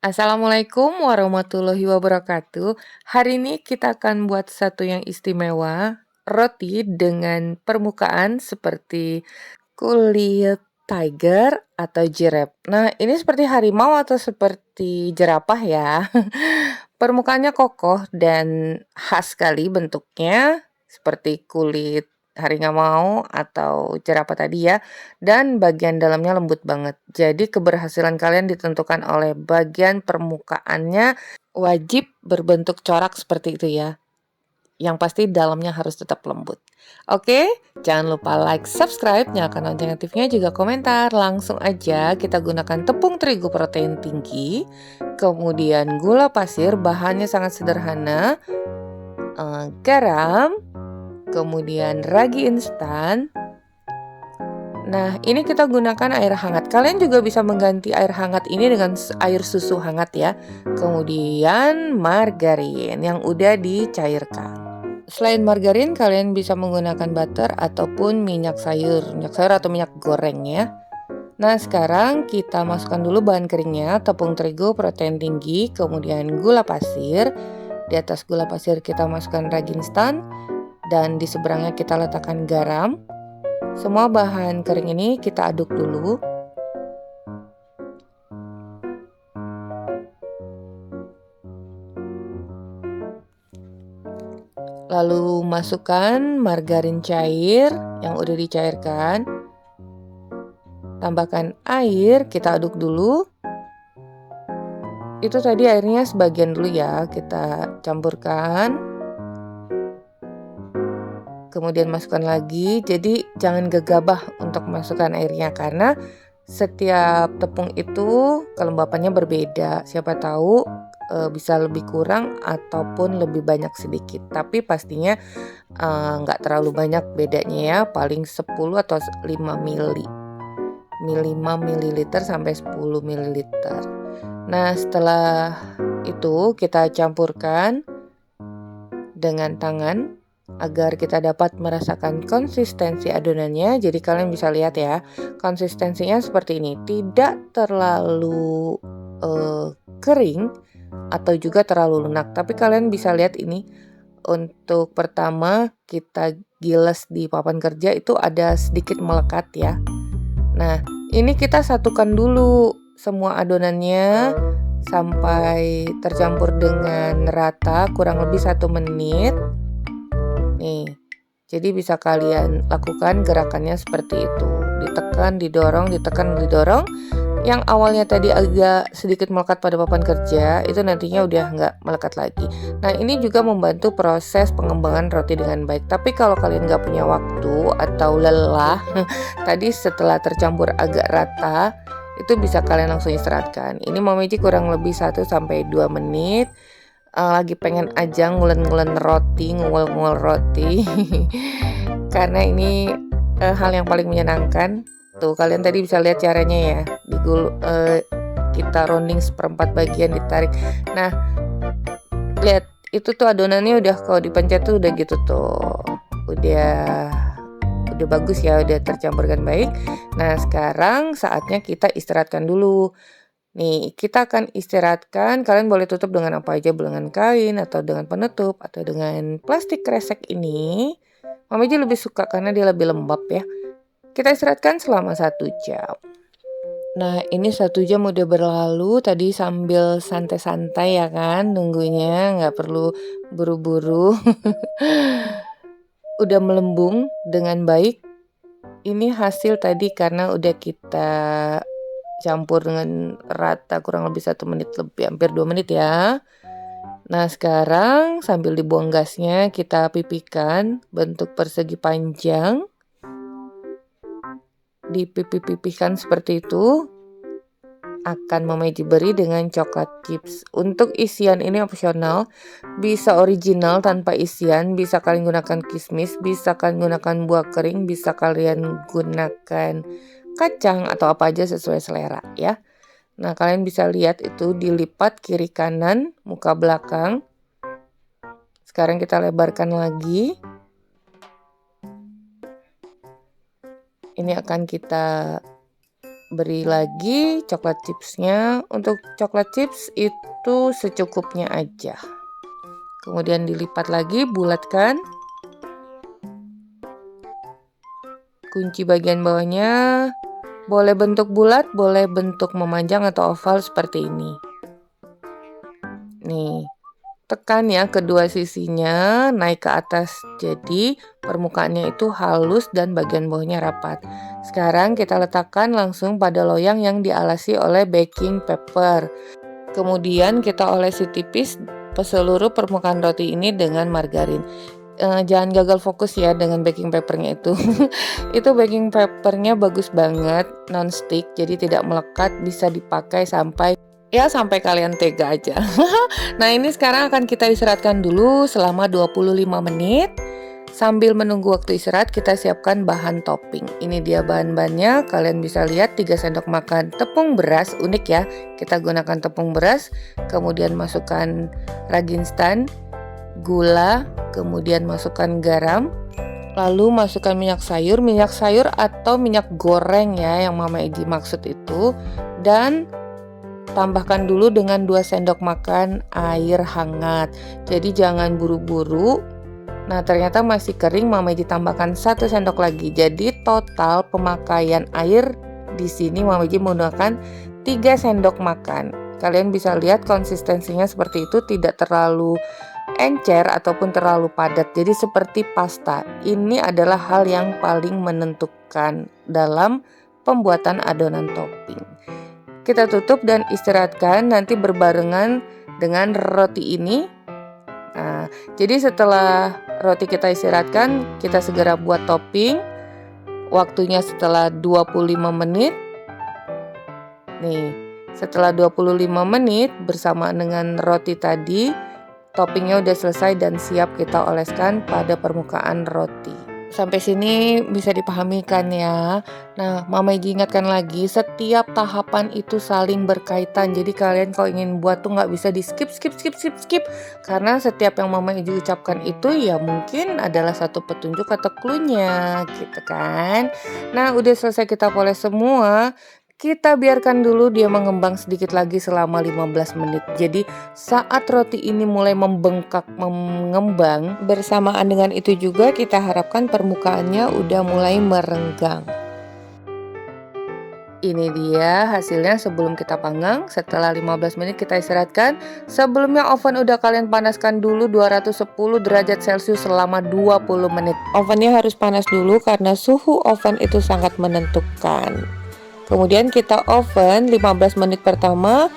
Assalamualaikum warahmatullahi wabarakatuh. Hari ini kita akan buat satu yang istimewa, roti dengan permukaan seperti kulit tiger atau giraffe. Nah, ini seperti harimau atau seperti jerapah ya. Permukaannya kokoh dan khas sekali bentuknya, seperti kulit harimau atau jerapah tadi ya, dan bagian dalamnya lembut banget. Jadi keberhasilan kalian ditentukan oleh bagian permukaannya, wajib berbentuk corak seperti itu ya. Yang pasti dalamnya harus tetap lembut. Oke, jangan lupa like, subscribe, nyalakan lonceng aktifnya juga komentar. Langsung aja kita gunakan tepung terigu protein tinggi, kemudian gula pasir, bahannya sangat sederhana, garam, kemudian ragi instan. Nah, ini kita gunakan air hangat. Kalian juga bisa mengganti air hangat ini dengan air susu hangat ya. Kemudian margarin yang udah dicairkan. Selain margarin, kalian bisa menggunakan butter ataupun minyak sayur atau minyak goreng ya. Nah, sekarang kita masukkan dulu bahan keringnya, tepung terigu protein tinggi, kemudian gula pasir. Di atas gula pasir kita masukkan ragi instan, dan di seberangnya kita letakkan garam. Semua bahan kering ini kita aduk dulu. Lalu masukkan margarin cair yang udah dicairkan. Tambahkan air, kita aduk dulu. Itu tadi airnya sebagian dulu ya, kita campurkan. Kemudian masukkan lagi, jadi jangan gegabah untuk masukkan airnya karena setiap tepung itu kelembapannya berbeda. Siapa tahu bisa lebih kurang ataupun lebih banyak sedikit. Tapi pastinya nggak terlalu banyak bedanya ya, paling 10 atau 5 ml. 5 ml sampai 10 ml. Nah, setelah itu kita campurkan dengan tangan agar kita dapat merasakan konsistensi adonannya. Jadi kalian bisa lihat ya, konsistensinya seperti ini, tidak terlalu kering atau juga terlalu lunak, tapi kalian bisa lihat ini. Untuk pertama kita giles di papan kerja itu ada sedikit melekat ya. Nah, ini kita satukan dulu semua adonannya sampai tercampur dengan rata kurang lebih 1 menit. Nih, jadi bisa kalian lakukan gerakannya seperti itu. Ditekan, didorong, ditekan, didorong. Yang awalnya tadi agak sedikit melekat pada papan kerja, itu nantinya udah nggak melekat lagi. Nah, ini juga membantu proses pengembangan roti dengan baik. Tapi kalau kalian nggak punya waktu atau lelah, tadi setelah tercampur agak rata, itu bisa kalian langsung istirahatkan. Ini Mamici kurang lebih 1-2 menit. Lagi pengen aja ngulen-ngulen roti, ngewel-ngewel roti. Karena ini hal yang paling menyenangkan. Tuh, kalian tadi bisa lihat caranya ya. Kita rounding seperempat bagian, ditarik. Nah, lihat itu tuh adonannya udah kalau dipencet tuh udah gitu tuh. Udah bagus ya, udah tercampurkan baik. Nah, sekarang saatnya kita istirahatkan dulu. Nih, kita akan istirahatkan. Kalian boleh tutup dengan apa aja, dengan kain atau dengan penutup atau dengan plastik kresek ini. Mama aja lebih suka karena dia lebih lembab ya. Kita istirahatkan selama 1 jam. Nah, ini 1 jam udah berlalu. Tadi sambil santai-santai ya kan, nunggunya nggak perlu buru-buru. Udah melembung dengan baik. Ini hasil tadi karena udah kita campur dengan rata kurang lebih 1 menit lebih, hampir 2 menit ya. Nah, sekarang sambil dibuang gasnya kita pipihkan bentuk persegi panjang. Dipipih-pipihkan seperti itu. Akan Mamici beri dengan coklat chips. Untuk isian ini opsional, bisa original tanpa isian, bisa kalian gunakan kismis, bisa kalian gunakan buah kering, bisa kalian gunakan kacang atau apa aja sesuai selera ya. Nah, kalian bisa lihat itu dilipat kiri kanan, muka belakang. Sekarang kita lebarkan lagi. Ini akan kita beri lagi coklat chipsnya. Untuk coklat chips itu secukupnya aja. Kemudian dilipat lagi, bulatkan. Kunci bagian bawahnya, boleh bentuk bulat, boleh bentuk memanjang atau oval seperti ini. Nih, tekan ya kedua sisinya naik ke atas, jadi permukaannya itu halus dan bagian bawahnya rapat. Sekarang kita letakkan langsung pada loyang yang dialasi oleh baking paper. Kemudian kita olesi tipis seluruh permukaan roti ini dengan margarin. Jangan gagal fokus ya dengan baking papernya itu. Itu baking papernya bagus banget, non-stick, jadi tidak melekat, bisa dipakai sampai kalian tega aja. Nah, ini sekarang akan kita istirahatkan dulu selama 25 menit. Sambil menunggu waktu istirahat, kita siapkan bahan topping. Ini dia bahan-bahannya, kalian bisa lihat 3 sendok makan tepung beras, unik ya. Kita gunakan tepung beras, kemudian masukkan ragi instan, gula, kemudian masukkan garam, lalu masukkan minyak sayur atau minyak goreng ya yang Mama Egi maksud itu, dan tambahkan dulu dengan 2 sendok makan air hangat. Jadi jangan buru-buru. Nah, ternyata masih kering, Mama Egi tambahkan 1 sendok lagi. Jadi total pemakaian air di sini Mama Egi menggunakan 3 sendok makan. Kalian bisa lihat konsistensinya seperti itu, tidak terlalu encer ataupun terlalu padat. Jadi seperti pasta. Ini adalah hal yang paling menentukan dalam pembuatan adonan topping. Kita tutup dan istirahatkan, nanti berbarengan dengan roti ini. Nah, jadi setelah roti kita istirahatkan, kita segera buat topping. Waktunya setelah 25 menit. Nih, setelah 25 menit bersamaan dengan roti tadi, toppingnya udah selesai dan siap kita oleskan pada permukaan roti. Sampai sini bisa dipahami kan ya? Nah, Mama Egi ingatkan lagi, setiap tahapan itu saling berkaitan. Jadi kalian kalau ingin buat tuh nggak bisa di skip. Karena setiap yang Mama Egi ucapkan itu ya mungkin adalah satu petunjuk atau clue-nya gitu kan. Nah, udah selesai kita poles semua. Kita biarkan dulu dia mengembang sedikit lagi selama 15 menit. Jadi saat roti ini mulai membengkak, mengembang, bersamaan dengan itu juga kita harapkan permukaannya udah mulai merenggang. Ini dia hasilnya sebelum kita panggang. Setelah 15 menit kita istirahatkan. Sebelumnya oven udah kalian panaskan dulu 210 derajat Celcius selama 20 menit. Ovennya harus panas dulu karena suhu oven itu sangat menentukan. Kemudian kita oven 15 menit pertama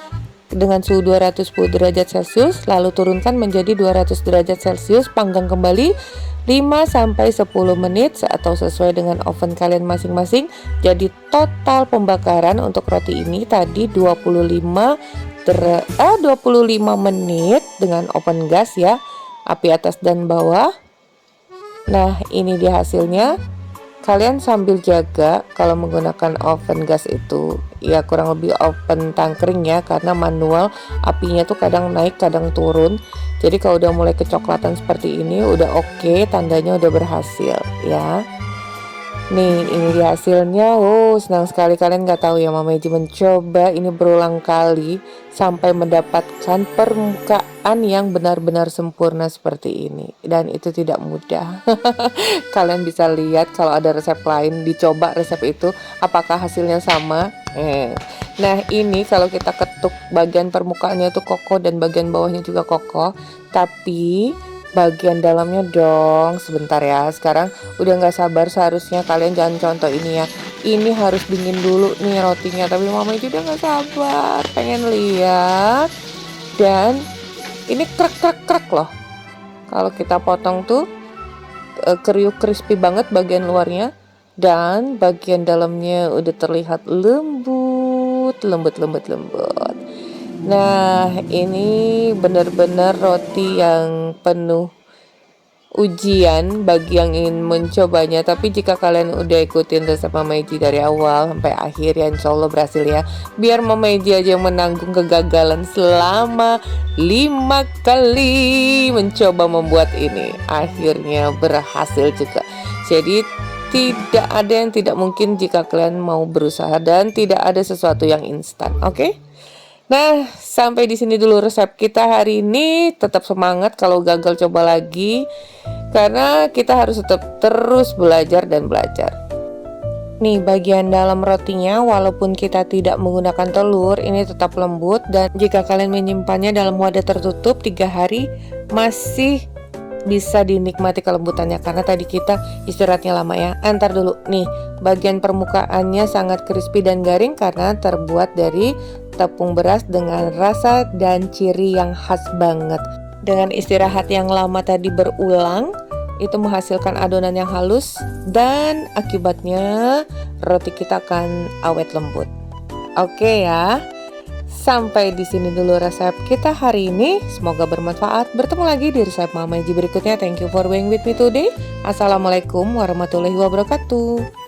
dengan suhu 210 derajat Celcius, lalu turunkan menjadi 200 derajat Celcius, panggang kembali 5-10 menit atau sesuai dengan oven kalian masing-masing. Jadi total pembakaran untuk roti ini tadi 25 menit dengan oven gas ya, api atas dan bawah. Nah, ini dia hasilnya. Kalian sambil jaga kalau menggunakan oven gas itu ya kurang lebih oven tangkring ya, karena manual apinya tuh kadang naik kadang turun. Jadi kalau udah mulai kecoklatan seperti ini udah oke, tandanya udah berhasil ya. Nih, ini dia hasilnya. Senang sekali. Kalian nggak tahu ya, Mama Egi mencoba ini berulang kali sampai mendapatkan permukaan yang benar-benar sempurna seperti ini. Dan itu tidak mudah. Kalian bisa lihat kalau ada resep lain, dicoba resep itu, apakah hasilnya sama? Nah, ini kalau kita ketuk bagian permukaannya itu kokoh dan bagian bawahnya juga kokoh, tapi bagian dalamnya dong. Sebentar ya, sekarang udah nggak sabar, seharusnya kalian jangan contoh ini ya, ini harus dingin dulu nih rotinya, tapi Mama Egi udah nggak sabar pengen lihat. Dan ini krek loh, kalau kita potong tuh kriuk crispy banget bagian luarnya, dan bagian dalamnya udah terlihat lembut. Nah, ini benar-benar roti yang penuh ujian bagi yang ingin mencobanya. Tapi jika kalian udah ikutin resep Mama Egi dari awal sampai akhir ya, insya Allah berhasil ya. Biar Mama Egi aja yang menanggung kegagalan selama 5 kali mencoba membuat ini, akhirnya berhasil juga. Jadi tidak ada yang tidak mungkin jika kalian mau berusaha dan tidak ada sesuatu yang instan, oke? Nah, sampai di sini dulu resep kita hari ini. Tetap semangat kalau gagal coba lagi, karena kita harus tetap terus belajar dan belajar. Nih, bagian dalam rotinya walaupun kita tidak menggunakan telur, ini tetap lembut, dan jika kalian menyimpannya dalam wadah tertutup 3 hari masih bisa dinikmati kelembutannya, karena tadi kita istirahatnya lama ya. Antar dulu nih, bagian permukaannya sangat crispy dan garing karena terbuat dari tepung beras dengan rasa dan ciri yang khas banget. Dengan istirahat yang lama tadi berulang, itu menghasilkan adonan yang halus dan akibatnya roti kita akan awet lembut. Oke ya. Sampai di sini dulu resep kita hari ini. Semoga bermanfaat. Bertemu lagi di resep Mama Eji berikutnya. Thank you for being with me today. Assalamualaikum warahmatullahi wabarakatuh.